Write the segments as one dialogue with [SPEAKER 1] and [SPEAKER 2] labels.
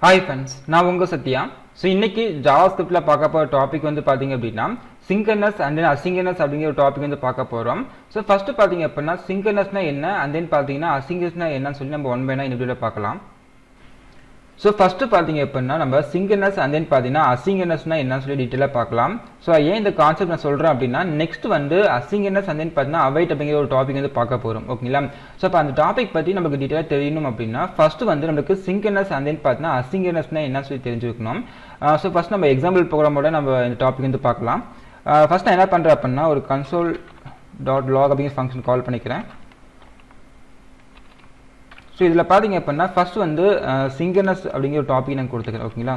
[SPEAKER 1] Hi friends, நான் உங்க Sathya. So இன்னைக்கு JavaScriptல பார்க்க போகிற டாபிக் வந்து பார்த்தீங்க அப்படின்னா synchronous and then asynchronous அப்படிங்கிற ஒரு டாபிக் வந்து பார்க்க போகிறோம். ஸோ ஃபர்ஸ்ட் பார்த்தீங்க அப்படின்னா synchronousனா என்ன and then பார்த்தீங்கன்னா asynchronousனா என்னன்னு சொல்லி நம்ம ஒன் பை ஒன்னா இந்த வீடியோவில் பார்க்கலாம். ஸோ ஃபர்ஸ்ட் பார்த்தீங்க அப்படின்னா நம்ம synchronous and then பார்த்தீங்கன்னா asynchronousனா என்னன்னு சொல்லி டீட்டெயிலாக பார்க்கலாம். ஸோ ஏன் இந்த கான்செப்ட் நான் சொல்கிறேன் அப்படின்னா நெக்ஸ்ட் வந்து asynchronous and then பார்த்தீங்கன்னா await அப்படிங்கிற ஒரு டாபிக் வந்து பார்க்க போகிறோம். ஓகேங்களா? ஸோ இப்போ அந்த டாபிக் பற்றி நமக்கு டீட்டெயிலாக தெரியணும் அப்படின்னா ஃபர்ஸ்ட் வந்து நமக்கு synchronous and then பார்த்தீங்கன்னா asynchronousனா என்னன்னு சொல்லி தெரிஞ்சுக்கணும். ஸோ ஃபர்ஸ்ட் நம்ம எக்ஸாம்பிள் ப்ரோக்ராமோட நம்ம இந்த டாபிக் வந்து பார்க்கலாம். ஃபர்ஸ்ட் நான் என்ன பண்ணுறேன் அப்படின்னா ஒரு console.log அப்படிங்கிற ஃபங்க்ஷன் கால் பண்ணிக்கிறேன். ஸோ இதில் பார்த்தீங்க அப்படின்னா ஃபர்ஸ்ட் வந்து synchronous அப்படிங்கிற ஒரு டாபிக் நான் கொடுத்துக்கிறேன். ஓகேங்களா?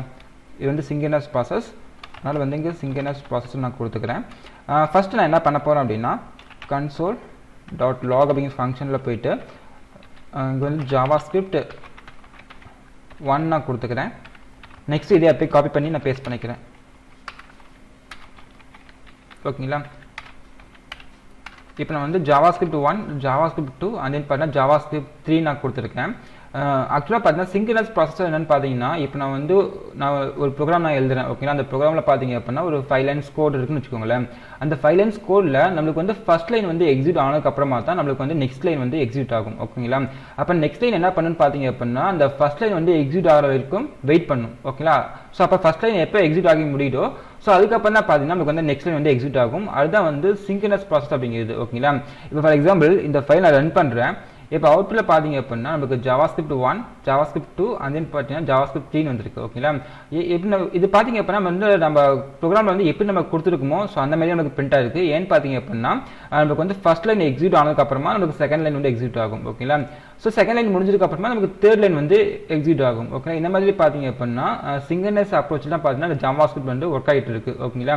[SPEAKER 1] இது வந்து synchronous ப்ராசஸ், அதனால் வந்து இங்கே synchronous ப்ராசஸ் நான் கொடுத்துக்கிறேன். ஃபர்ஸ்ட் நான் என்ன பண்ண போகிறேன் அப்படின்னா console.log அப்படிங்கிற ஃபங்க்ஷனில் போயிட்டு இங்கே வந்து JavaScript 1 நான் கொடுத்துக்கிறேன். நெக்ஸ்ட் இதே அப்படியே காப்பி பண்ணி நான் பேஸ்ட் பண்ணிக்கிறேன். ஓகேங்களா? இப்போ நான் வந்து JavaScript 1, JavaScript 2 and then பார்த்தீங்கன்னா JavaScript 3 நான் கொடுத்துருக்கேன். ஆக்சுவலாக பார்த்தீங்கன்னா synchronous ப்ராசஸர் என்னென்னு பார்த்தீங்கன்னா இப்போ நான் ஒரு ப்ரோக்ராம் நான் எழுதுறேன். ஓகேங்களா? அந்த ப்ரோக்ராமில் பார்த்தீங்க அப்படின்னா ஒரு 5 lines கோட் இருக்குன்னு வச்சுக்கோங்களேன். அந்த 5 lines கோடில் நம்மளுக்கு வந்து ஃபர்ஸ்ட் லைன் வந்து எக்ஸிக்யூட் ஆனதுக்கப்புறமா தான் நம்மளுக்கு வந்து நெக்ஸ்ட் லைன் வந்து எக்ஸிக்யூட் ஆகும். ஓகேங்களா? அப்போ நெக்ஸ்ட் லைன் என்ன பண்ணுன்னு பார்த்தீங்க அப்படின்னா அந்த ஃபர்ஸ்ட் லைன் வந்து எக்ஸிக்யூட் ஆகிற வரைக்கும் வெயிட் பண்ணும். ஓகேங்களா? ஸோ அப்போ ஃபர்ஸ்ட் லைன் எப்போ எக்ஸிக்யூட் ஆகி முடியுதோ ஸோ அதுக்கப்புறம் தான் பார்த்தீங்கன்னா நமக்கு வந்து நெக்ஸ்ட் லைன் வந்து எக்ஸிக்யூட் ஆகும். அதுதான் வந்து synchronous ப்ராசஸ் அப்படிங்கிறது. ஓகேங்களா? இப்போ ஃபார் எக்ஸாம்பிள் இந்த ஃபைல் நான் ரன் பண்ணுறேன். இப்போ அவுட்புட்டில் பார்த்தீங்க அப்படின்னா நமக்கு JavaScript 1, JavaScript 2 and then பார்த்தீங்கன்னா JavaScript 3 வந்துருக்கு. ஓகேங்களா? எப்படி இது பார்த்தீங்க அப்படின்னா வந்து நம்ம ப்ரோக்ராமில் வந்து எப்படி நம்ம கொடுத்துருக்குமோ ஸோ அந்த மாதிரி நமக்கு பிரிண்ட் ஆகிருக்கு. ஏன்னு பார்த்தீங்க அப்படின்னா நமக்கு வந்து ஃபர்ஸ்ட் லைன் எக்ஸிக்யூட் ஆனதுக்கப்புறமா நமக்கு செகண்ட் லைன் வந்து எக்ஸிக்யூட் ஆகும். ஓகேங்களா? ஸோ செகண்ட் லைன் முடிஞ்சதுக்கு அப்புறமா நமக்கு தேர்ட் லைன் வந்து எக்ஸிக்யூட் ஆகும். ஓகே, இந்த மாதிரி பார்த்தீங்க அப்படின்னா synchronous அப்ரோச்லாம் பார்த்தீங்கன்னா JavaScript வந்து ஒர்க் ஆகிட்டு இருக்கு. ஓகேங்களா?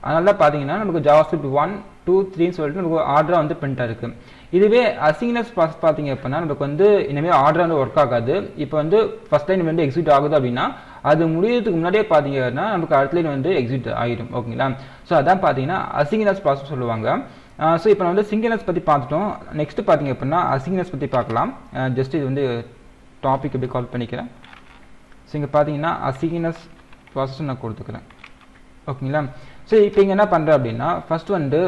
[SPEAKER 1] அதனால தான் பார்த்தீங்கன்னா நமக்கு JavaScript 1, 2, 3 சொல்லிட்டு நமக்கு ஆர்டராக வந்து பிரிண்ட் ஆயிருக்கு. இதுவே asynchronous ப்ராசஸ் பார்த்தீங்க அப்படின்னா நமக்கு வந்து இனிமேல் ஆர்டர் வந்து ஒர்க் ஆகாது. இப்போ வந்து ஃபர்ஸ்ட் லைன் வந்து எக்ஸிக்யூட் ஆகுது அப்படின்னா அது முடியறதுக்கு முன்னாடியே பார்த்தீங்கன்னா நமக்கு அடுத்த லைன் வந்து எக்ஸிக்யூட் ஆகிடும். ஓகேங்களா? ஸோ அதான் பார்த்தீங்கன்னா asynchronous ப்ராசஸ் சொல்லுவாங்க. ஸோ இப்போ நான் வந்து synchronous பற்றி பார்த்துட்டோம். நெக்ஸ்ட் பார்த்தீங்க அப்படின்னா asynchronous பற்றி பார்க்கலாம். ஜஸ்ட் இது வந்து டாபிக் எப்படி கால் பண்ணிக்கிறேன். ஸோ இங்கே பார்த்தீங்கன்னா asynchronous ப்ராசஸ் நான் கொடுத்துக்கிறேன். ஓகேங்களா? ஸோ இப்போ இங்கே என்ன பண்ணுறேன் அப்படின்னா ஃபர்ஸ்ட் வந்து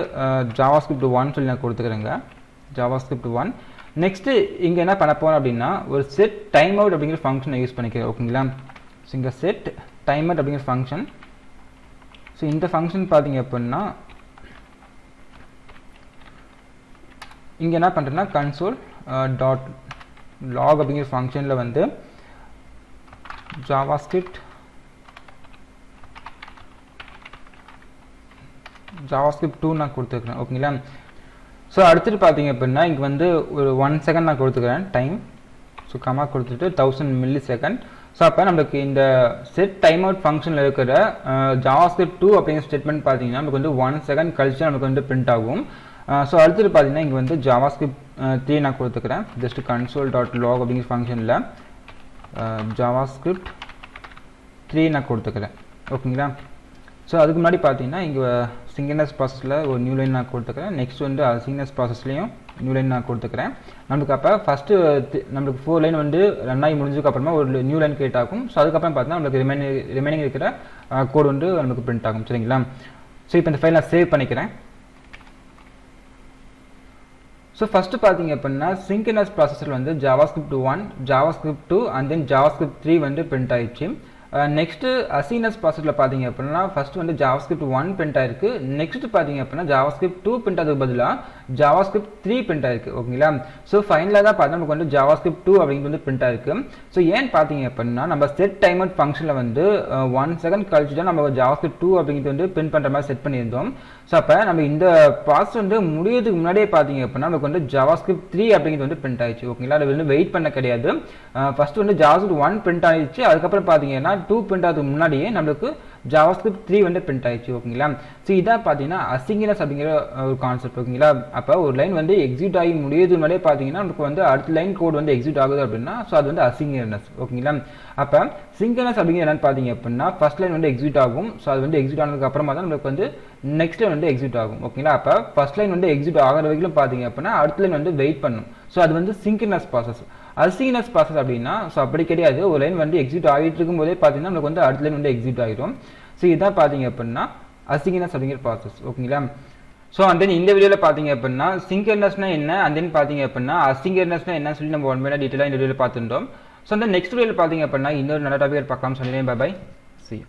[SPEAKER 1] JavaScript 1 சொல்லி நான் கொடுத்துக்கிறேங்க. JavaScript 1. நெக்ஸ்ட்டு இங்கே என்ன பண்ண போகிறேன் அப்படின்னா ஒரு set timeout அப்படிங்கிற ஃபங்க்ஷனை யூஸ் பண்ணிக்கிறேன். ஓகேங்களா? ஸோ இங்கே set timeout அப்படிங்கிற ஃபங்க்ஷன். ஸோ இந்த ஃபங்க்ஷன் பார்த்தீங்க அப்படின்னா இங்கே என்ன பண்ணுறேன்னா console.log அப்படிங்கிற ஃபங்க்ஷனில் வந்து JavaScript 2 நான் கொடுத்துருக்கிறேன். ஓகேங்களா? ஸோ அடுத்துட்டு பார்த்தீங்க அப்படின்னா இங்கே வந்து ஒரு 1 செகண்ட் நான் கொடுத்துக்கிறேன் டைம். ஸோ கமா கொடுத்துட்டு 1000 millisecond. ஸோ அப்போ நம்மளுக்கு இந்த set timeout ஃபங்க்ஷனில் இருக்கிற JavaScript 2 அப்படிங்கிற ஸ்டேட்மெண்ட் பார்த்தீங்கன்னா நமக்கு வந்து 1 செகண்ட் கழிச்சு நமக்கு வந்து பிரிண்ட் ஆகும். ஸோ அடுத்துட்டு பார்த்தீங்கன்னா இங்கே வந்து JavaScript 3 நான் கொடுத்துக்கிறேன். ஜஸ்ட் console.log அப்படிங்கிற ஃபங்க்ஷனில் JavaScript 3 நான் கொடுத்துக்கிறேன். ஓகேங்களா? ஸோ அதுக்கு முன்னாடி பார்த்தீங்கன்னா இங்கே synchronous ப்ராசஸில் ஒரு நியூ லைன் நான் கொடுத்துக்கிறேன். நெக்ஸ்ட் வந்து asynchronous ப்ராசஸ்லையும் நியூ லைன் நான் கொடுத்துக்கிறேன். நம்மளுக்கு அப்போ ஃபஸ்ட்டு நம்மளுக்கு 4 லைன் வந்து ரன் ஆகி முடிஞ்சதுக்கப்புறமா ஒரு நியூ லைன் கிரியேட் ஆகும். ஸோ அதுக்கப்புறம் பார்த்தீங்கன்னா நம்மளுக்கு ரிமைனிங் இருக்கிற கோட் வந்து நமக்கு பிரிண்ட் ஆகும். சரிங்களா? ஸோ இப்போ இந்த ஃபைல் நான் சேவ் பண்ணிக்கிறேன். ஸோ ஃபஸ்ட்டு பார்த்தீங்க அப்படின்னா synchronous ப்ராசஸில் வந்து JavaScript 1, JavaScript 2 and then JavaScript 3 வந்து பிரிண்ட் ஆயிடுச்சு. நெக்ஸ்ட்டு asynchronous ப்ராசஸில் பார்த்தீங்க அப்படின்னா ஃபர்ஸ்ட் வந்து JavaScript 1 பிரிண்ட் ஆயிருக்கு. நெக்ஸ்ட் பார்த்தீங்க அப்படின்னா JavaScript 2 பிரிண்ட் ஆகிறதுக்கு பதிலாக JavaScript 3 பிரிண்ட் ஆயிருக்கு. ஓகேங்களா? ஸோ ஃபைனலாக தான் பார்த்தா நமக்கு வந்து JavaScript 2 அப்படிங்கிறது வந்து பிரிண்ட் ஆயிருக்கு. ஸோ ஏன்னு பார்த்தீங்க அப்படின்னா நம்ம set timeout ஃபங்க்ஷனில் வந்து 1 செகண்ட் கழிச்சு தான் நம்ம JavaScript 2 அப்படிங்கிறது வந்து பிரிண்ட் பண்ணுற மாதிரி செட் பண்ணியிருந்தோம். ஸோ அப்போ நம்ம இந்த ப்ராசஸ் வந்து முடியறதுக்கு முன்னாடியே பார்த்தீங்க அப்படின்னா நமக்கு வந்து JavaScript 3 அப்படிங்கிறது வந்து பிரிண்ட் ஆயிடுச்சு. ஓகேங்களா? அது வந்து வெயிட் பண்ண கிடையாது. ஃபர்ஸ்ட் வந்து JavaScript 1 பிரிண்ட் ஆயிடுச்சு. அதுக்கப்புறம் பார்த்தீங்கன்னா 2 பிரிண்ட் ஆகிறதுக்கு முன்னாடியே நம்மளுக்கு JavaScript 3 வந்து பிரிண்ட் ஆயிடுச்சு. ஓகேங்களா? ஸோ இதான் பார்த்தீங்கன்னா asynchronous அப்படிங்கிற ஒரு கான்செப்ட். ஓகேங்களா? அப்போ ஒரு லைன் வந்து எக்ஸிக்யூட் ஆகி முடியறது முன்னாடியே பார்த்தீங்கன்னா நமக்கு வந்து அடுத்த லைன் கோட் வந்து எக்ஸிக்யூட் ஆகுது அப்படின்னா ஸோ அது வந்து asynchronous. ஓகேங்களா? அப்போ synchronous அப்படிங்கிற என்னன்னு பார்த்தீங்க அப்படின்னா ஃபர்ஸ்ட் லைன் வந்து எக்ஸிக்யூட் ஆகும். ஸோ அது வந்து எக்ஸிக்யூட் ஆனதுக்கு அப்புறமா தான் நமக்கு வந்து நெக்ஸ்ட் லைன் வந்து எக்ஸிக்யூட் ஆகும். ஓகேங்களா? அப்போ ஃபர்ஸ்ட் லைன் வந்து எக்ஸிக்யூட் ஆகிற வரைக்கும் பார்த்தீங்க அப்படின்னா அடுத்த லைன் வந்து வெயிட் பண்ணும். ஸோ அது வந்து synchronous ப்ராசஸ். அசிங்க்ரனஸ் ப்ராசஸ் அப்படின்னா ஸோ அப்படி கிடையாது. ஒரு லைன் வந்து எக்ஸிக்யூட் ஆகிட்டு இருக்கும்போதே பார்த்தீங்கன்னா நமக்கு வந்து அடுத்த லைன் வந்து எக்ஸிக்யூட் ஆகிடும். ஸோ இதுதான் பார்த்தீங்க அப்படின்னா அசிங்க்ரனஸ் அப்படிங்கிற ப்ராசஸ். ஓகேங்களா? ஸோ அண்ட் தென் இந்த வீடியோவில் பார்த்தீங்க அப்படின்னா சிங்க்ரனஸ்னா என்ன, அண்ட் தென் பார்த்தீங்க அப்படின்னா அசிங்க்ரனஸ்னா என்ன சொல்லி நம்ம ஒன் பை டீட்டெயிலாக இந்த வீடியோவில் பார்த்துட்டோம். ஸோ அந்த நெக்ஸ்ட் வீடியோவில் பார்த்தீங்க அப்படின்னா இன்னொரு நல்ல டாபிக் பார்க்கலாம். சொல்லிடுறேன். Bye bye. See you.